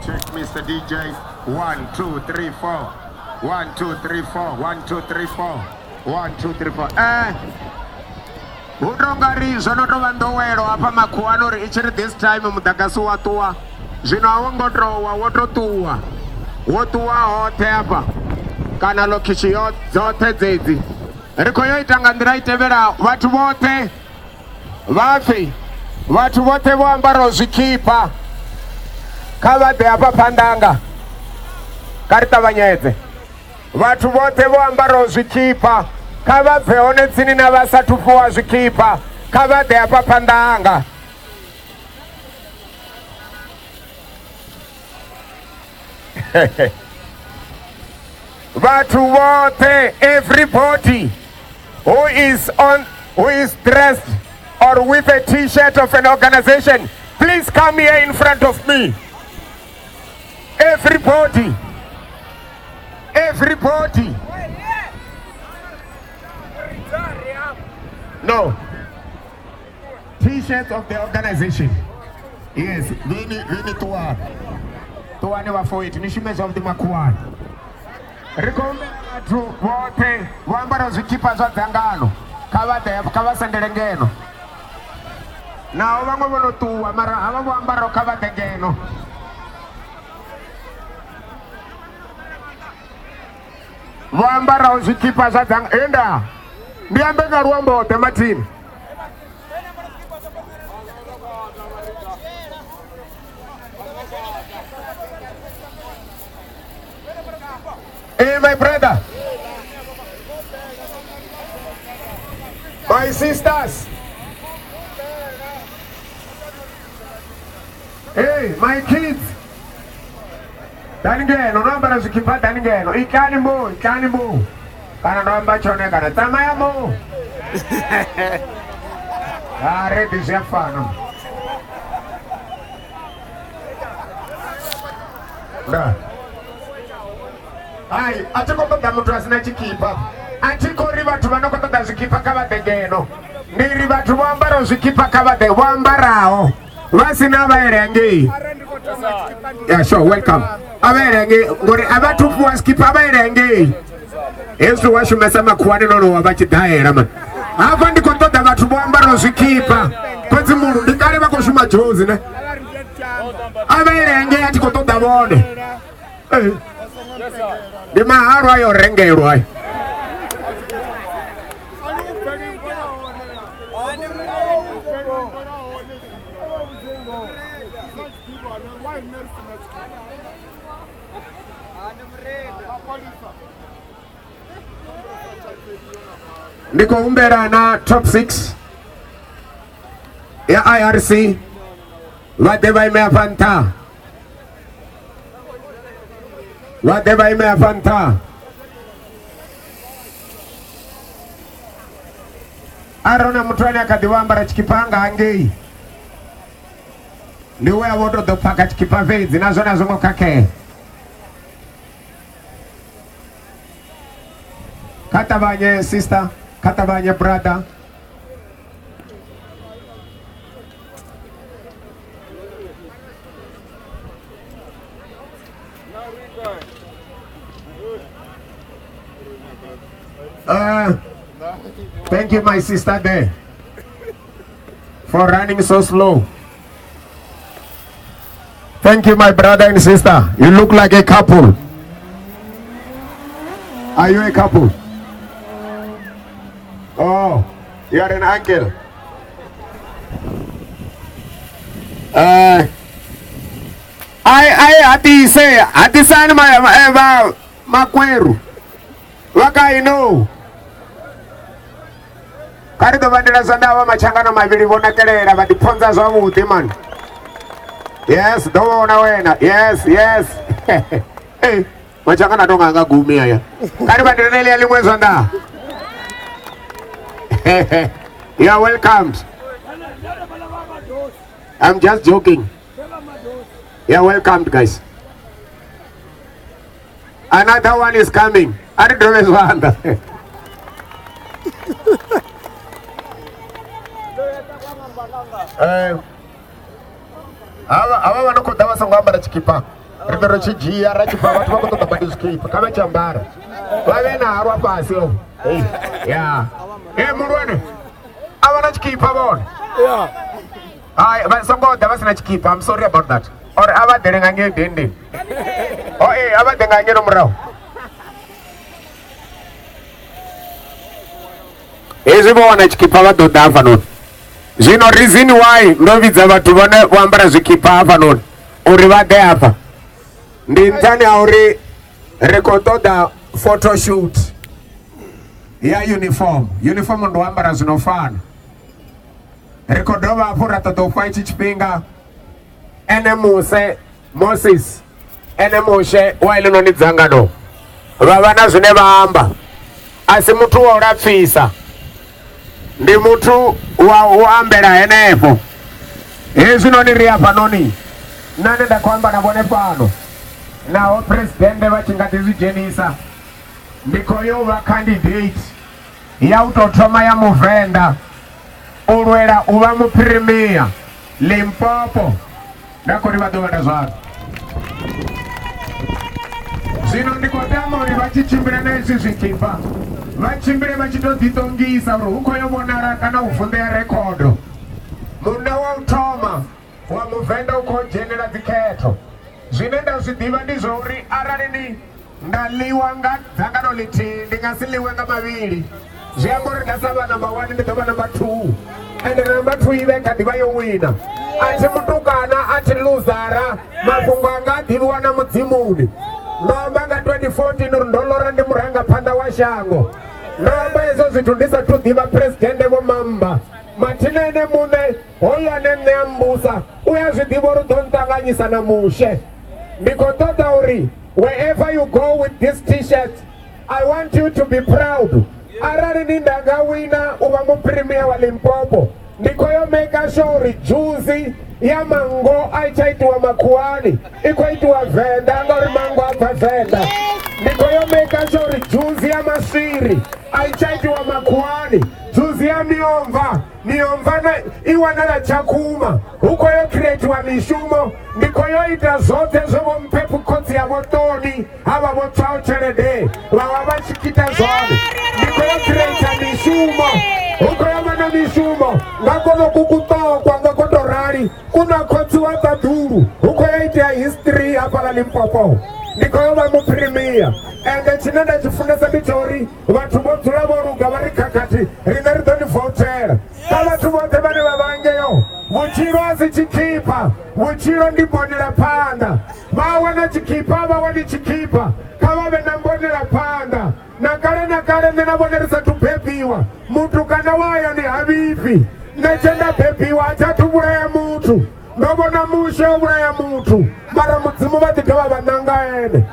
check, Mr. DJ. 1, 2, 3, 4. 1, 2, 3, 4. 1, 2, 3, 4. 1, 2, 3, 4. Udongarizo notova ndowero apa makuano ri ichiri this time mudagasi watua. Zvino awongotowa wototuwa. Wotuwa hote apa. Kana lokishi zote dzedzi. Riko yoitanga ndira itevera vatu vote vafi. Vatu vote voambara zvikipa. Kavade apa pandanga. Karita vanyedze. Vatu vote voambara zvikipa. Kavabvewo netsini navasatufuwa zvikipa. Kavade apa pandanga. Vatu vote, everybody who is dressed or with a t-shirt of an organization, please come here in front of me. Everybody. No. T-shirt of the organization. Yes, we need to never for it. Nishimes of the Makuan. Recommend to vote wambara zvikipa zvadzangano. Kavasendere ngeno. Nawo vamwe vonotuwa mara havavoambara kavade ngeno. Voambara zvikipa zvadzangano. Enda. Ndiambe ngaruombo Martin. Hey, my brother, my sisters, hey, my kids. Daningeno, nambara zikipa daningeno. Ikani mo. Kana namba chone kana tamaya mo. Ready zefano. Da. Ai, atiko bada mutu asina chikipa. Atiko rivatu vanokota da zikipa kavade ngeno. Niri vatu vambaro zikipa kavade vambarao. Vasina vaerenge. Yeah, sure, welcome. Averenge, ngori abatu fuwa skipa vaerenge. Yesu washumesa makuani nono wabachidhaera man. Hapa ndiko toda vatu vambaro zikipa. Kwenzi muru, ndikare wako shuma jozi ne. Averenge atiko toda vone. Di maharo ayo renge irwai. Niko umbera na top 6 ya IRC. Wadeva imeafanta. Arona mutwani akadiwambara chikipanga angei. Niwe awodo dopaka chikipavedzi nazona zongo kake. Katabanye sister, katabanye brother. Thank you, my sister there, for running so slow. Thank you, my brother and sister. You look like a couple. Are you a couple? Oh, you are an uncle. Ati sana makweru. Waka I know. Karido vandira sandawa machangano maviri vona kelera vadiponza zvamuti man. Yes, ndovona wena. Yes. Hey, machangana tonga angagumi aya. Kari vandira neli alimwe sanda. You are welcomed. I'm just joking. You are welcomed, guys. Another one is coming. I don't know. Ava vanokota vasangwambara chikipa. rimero chijia rachibva vatu vakutoda badiskeep kava chambara vave naharwa pasi o ya murwene avana chikipa vona vasongoda vasina chikipa. I'm sorry about that. Or avaderengange dende avadengange nomurao izvi vowana chikipa vadhodha afanoni. Zvino reason why ndovidza vatu vone voambara zvikipa afanoni uri vade apa ndinzani auri rekotoda photoshoot ya uniform ndoambara zvinofana rekodova apo ratatofa ichi chipinga ene muse Moses ene mushe wailinoni dzangano vavana zvine vaamba asi mutu waurapfisa ndi mutu waambera henepo izvinoniriya panoni nane ndakwamba navone pano nawo presidente vachingatizvijenisa ndikoyo vacandidate yautotoma ya muvenda urwera uva mupirimiya Limpopo ndakoni vadovanda zvaro zvino ndikotama uri vachichimbira naizvi zvikipa vachimbire vachitodzitongisa uri ukoyovonara kana uvhunde ya rekodo munda wautoma wa muvenda ukojenera dziketo zvine ndazvidiva ndizvouri arari ndaliwa ngadzangano litii ndingasiliwe nga maviri zviambori ndasava number 1 ndidova number 2 ende number 2 iveka ndiva yowina ati mutukana ati luzara mafungo anga adhiviwa na mudzimuni ndomba nga 2014 uri ndolora ndi murangaphanḓa wa shango ndomba izvo zvithu ndisatudhiva presidende vomamba matinene mune hoyu ane nṋe ambusa uyazvidiva uri ḓo ntanganyisa na mushe ndikotoda uri wherever you go with this t-shirt I want you to be proud arari nindangawina uva mupirimiya wa Limpopo ndikoyo make sure uri juzi ya mango aichaitiwa makuani ikoitiwa Venda angori mango abva Venda ndikoyo make sure uri juzi ya masviri aichaitiwa makuani juzi ya miomva na iwanala chakuma ukoyo creatiwa mishumo ndikoyo ita zote zvovo mpepu kotsi yavo toni ava votsvao cherede vava vachikita zvavo ndikoyo creata mishumo ukoyo vana mishumo ngakono kukutokwa ngakotorari kuna kotsi watadhuru ukoyo ita history apa Limpopo ndikoyo vamupirimiya ende chine ndachifundisa ndichori vatu vodzula voruga vari kakati rine ridonivhotera kavatu vose vane vavangeyo vuchiro asi chikipa vuchiro ndibonera panda vawana chikipa vawani chikipa kavave nambonera panda nakare ndinavonerisa tubhebiwa mutu kana waya ni havivi nechenda bhebiwa achatuvuraya mutu ndovona mushe ovuraya mutu mara mudzimu vatidova vananga ene